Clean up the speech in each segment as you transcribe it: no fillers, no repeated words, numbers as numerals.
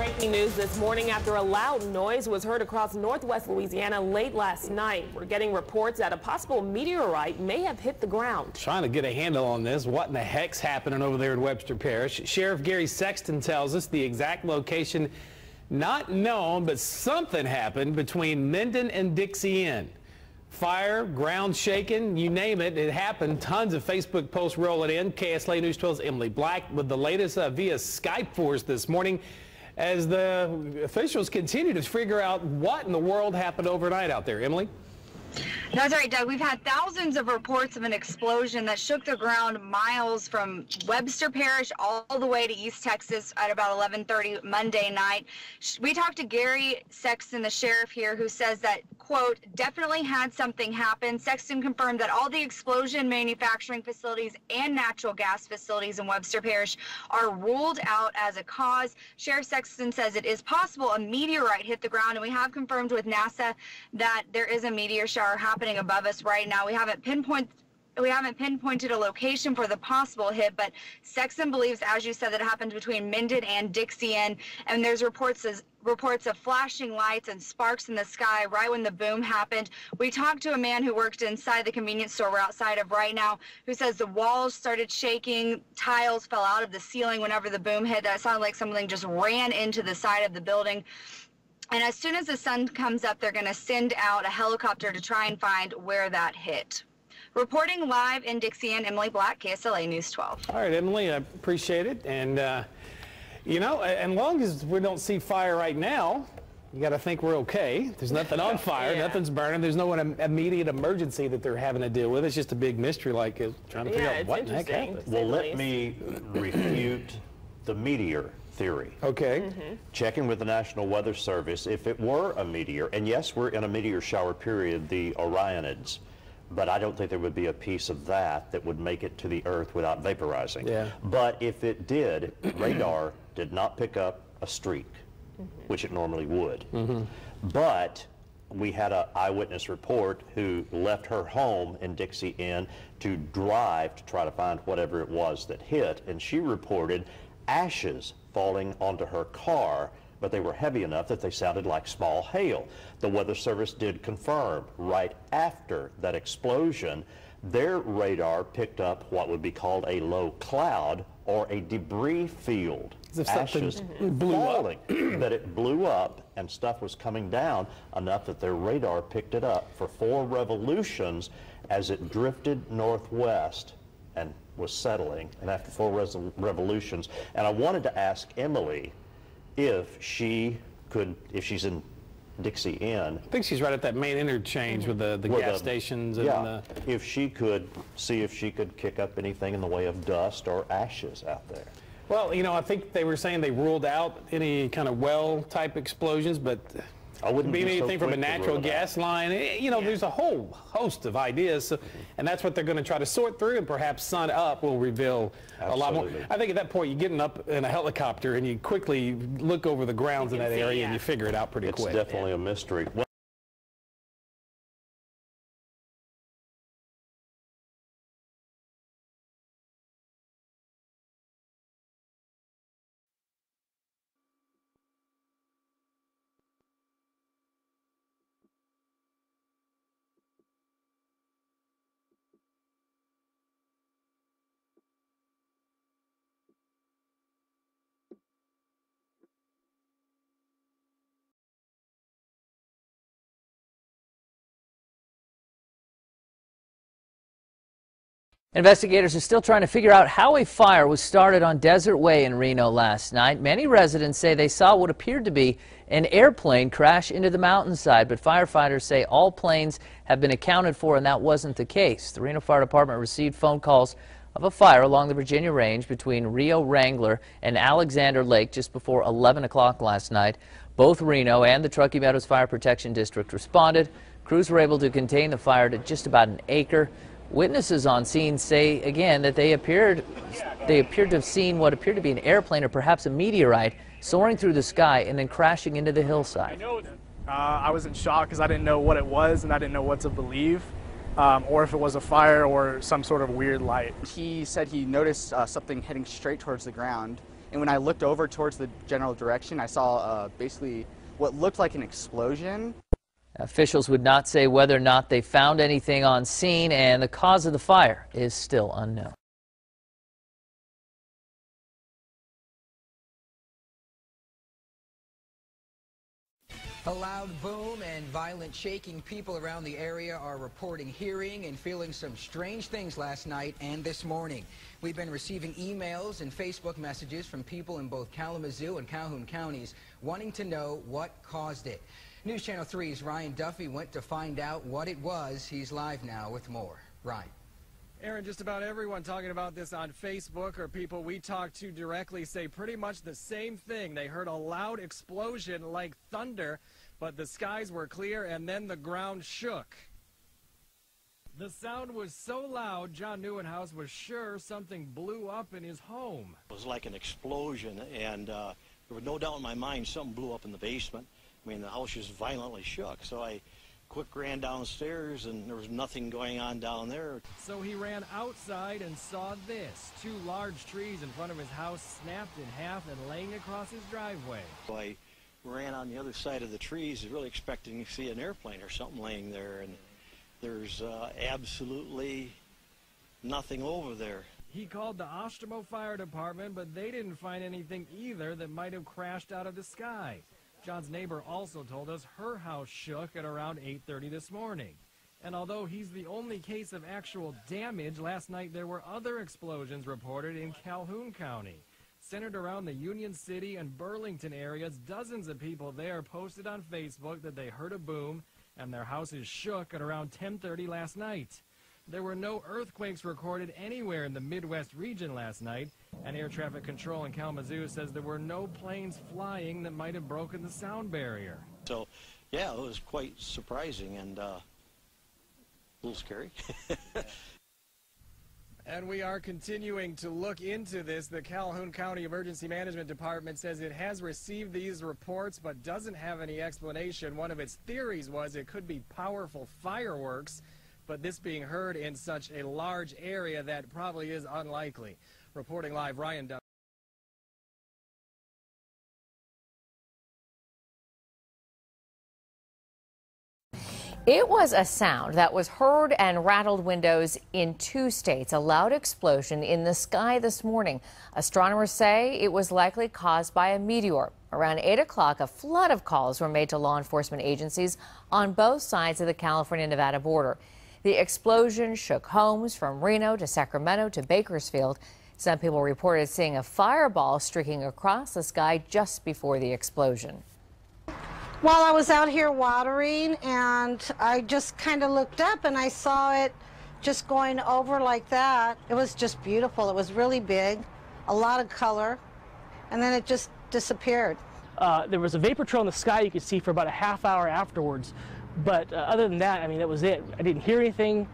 Breaking news this morning after a loud noise was heard across northwest Louisiana late last night. We're getting reports that a possible meteorite may have hit the ground. Trying to get a handle on this. What in the heck's happening over there in Webster Parish? Sheriff Gary Sexton tells us the exact location not known, but something happened between Minden and Dixie Inn. Fire, ground shaking, you name it, it happened. Tons of Facebook posts rolling in. KSLA News 12's Emily Black with the latest via Skype for us this morning as the officials continue to figure out what in the world happened overnight out there. Emily? That's right, Doug. We've had thousands of reports of an explosion that shook the ground miles from Webster Parish all the way to East Texas at about 11:30 Monday night. We talked to Gary Sexton, the sheriff here, who says that, quote, definitely had something happen. Sexton confirmed that all the explosion manufacturing facilities and natural gas facilities in Webster Parish are ruled out as a cause. Sheriff Sexton says it is possible a meteorite hit the ground, and we have confirmed with NASA that there is a meteor shower happening above us right now. We haven't pinpointed a location for the possible hit, but Sexton believes, as you said, that it happened between Minden and Dixie Inn, and there's reports of flashing lights and sparks in the sky right when the boom happened. We talked to a man who worked inside the convenience store we're outside of right now, who says the walls started shaking, tiles fell out of the ceiling whenever the boom hit. That sounded like something just ran into the side of the building. And as soon as the sun comes up, they're going to send out a helicopter to try and find where that hit. Reporting live in Dixie Inn, Emily Black, KSLA News 12. All right, Emily, I appreciate it. And, you know, as long as we don't see fire right now, you got to think we're okay. There's nothing on fire, nothing's burning. There's no immediate emergency that they're having to deal with. It's just a big mystery, like trying to figure out what the heck happened. Well, let me refute the meteor theory. Okay. Checking with the National Weather Service, if it were a meteor, and yes, we're in a meteor shower period, the Orionids, but I don't think there would be a piece of that would make it to the Earth without vaporizing. Yeah. But if it did, radar did not pick up a streak, which it normally would. But we had an eyewitness report who left her home in Dixie Inn to drive to try to find whatever it was that hit, and she reported ashes falling onto her car, but they were heavy enough that they sounded like small hail. The Weather Service did confirm right after that explosion, their radar picked up what would be called a low cloud or a debris field. As if ashes falling, that it blew up and stuff was coming down enough that their radar picked it up for 4 revolutions as it drifted northwest and was settling, and after 4 revolutions. And I wanted to ask Emily if she could, if she's in Dixie Inn. I think she's right at that main interchange with the gas stations. And if she could see if she could kick up anything in the way of dust or ashes out there. Well, you know, I think they were saying they ruled out any kind of well-type explosions, but I wouldn't be be anything so from a quick to natural rule it gas line. You know, there's a whole host of ideas, and that's what they're going to try to sort through, and perhaps sun up will reveal a lot more. I think at that point, you're getting up in a helicopter, and you quickly look over the grounds in that area, and you figure it out pretty quick. It's definitely a mystery. Investigators are still trying to figure out how a fire was started on Desert Way in Reno last night. Many residents say they saw what appeared to be an airplane crash into the mountainside, but firefighters say all planes have been accounted for and that wasn't the case. The Reno Fire Department received phone calls of a fire along the Virginia Range between Rio Wrangler and Alexander Lake just before 11 o'clock last night. Both Reno and the Truckee Meadows Fire Protection District responded. Crews were able to contain the fire to just about an acre. Witnesses on scene say again that they appeared to have seen what appeared to be an airplane or perhaps a meteorite soaring through the sky and then crashing into the hillside. I was in shock because I didn't know what it was and I didn't know what to believe, or if it was a fire or some sort of weird light. He said he noticed something heading straight towards the ground, And when I looked over towards the general direction, I saw basically what looked like an explosion. Officials would not say whether or not they found anything on scene, and the cause of the fire is still unknown. A loud boom and violent shaking. People around the area are reporting hearing and feeling some strange things last night and this morning. We've been receiving emails and Facebook messages from people in both Kalamazoo and Calhoun counties wanting to know what caused it. News Channel 3's Ryan Duffy went to find out what it was. He's live now with more. Ryan. Aaron, just about everyone talking about this on Facebook or people we talked to directly say pretty much the same thing. They heard a loud explosion like thunder, but the skies were clear and then the ground shook. The sound was so loud, John Newenhouse was sure something blew up in his home. It was like an explosion, and there was no doubt in my mind something blew up in the basement. I mean, the house just violently shook, so I quick ran downstairs, and there was nothing going on down there. So he ran outside and saw this. 2 large trees in front of his house snapped in half and laying across his driveway. So I ran on the other side of the trees, really expecting to see an airplane or something laying there, and there's absolutely nothing over there. He called the Oshtemo Fire Department, but they didn't find anything either that might have crashed out of the sky. John's neighbor also told us her house shook at around 8:30 this morning. And although he's the only case of actual damage, last night there were other explosions reported in Calhoun County. Centered around the Union City and Burlington areas, dozens of people there posted on Facebook that they heard a boom and their houses shook at around 10:30 last night. There were no earthquakes recorded anywhere in the Midwest region last night, and air traffic control in Kalamazoo says there were no planes flying that might have broken the sound barrier. So, yeah, it was quite surprising and a little scary. And we are continuing to look into this. The Calhoun County Emergency Management Department says it has received these reports but doesn't have any explanation. One of its theories was it could be powerful fireworks, but this being heard in such a large area, that probably is unlikely. Reporting live, Ryan Duffy. It was a sound that was heard and rattled windows in 2 states. A loud explosion in the sky this morning. Astronomers say it was likely caused by a meteor. Around 8 o'clock, a flood of calls were made to law enforcement agencies on both sides of the California-Nevada border. The explosion shook homes from Reno to Sacramento to Bakersfield. Some people reported seeing a fireball streaking across the sky just before the explosion. Well, I was out here watering, and I just kind of looked up and I saw it just going over like that. It was just beautiful. It was really big, a lot of color, and then it just disappeared. There was a vapor trail in the sky you could see for about a half hour afterwards. But other than that, I mean, that was it. I didn't hear anything,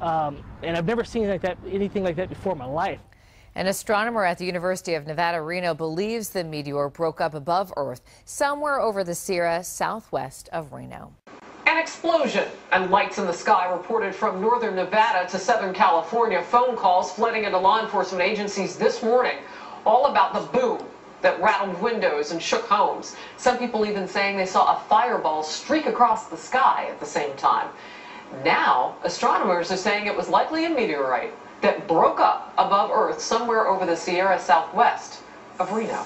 and I've never seen anything like that before in my life. An astronomer at the University of Nevada, Reno, believes the meteor broke up above Earth somewhere over the Sierra southwest of Reno. An explosion and lights in the sky reported from northern Nevada to southern California. Phone calls flooding into law enforcement agencies this morning, all about the boom that rattled windows and shook homes. Some people even saying they saw a fireball streak across the sky at the same time. Now, astronomers are saying it was likely a meteorite that broke up above Earth somewhere over the Sierra southwest of Reno.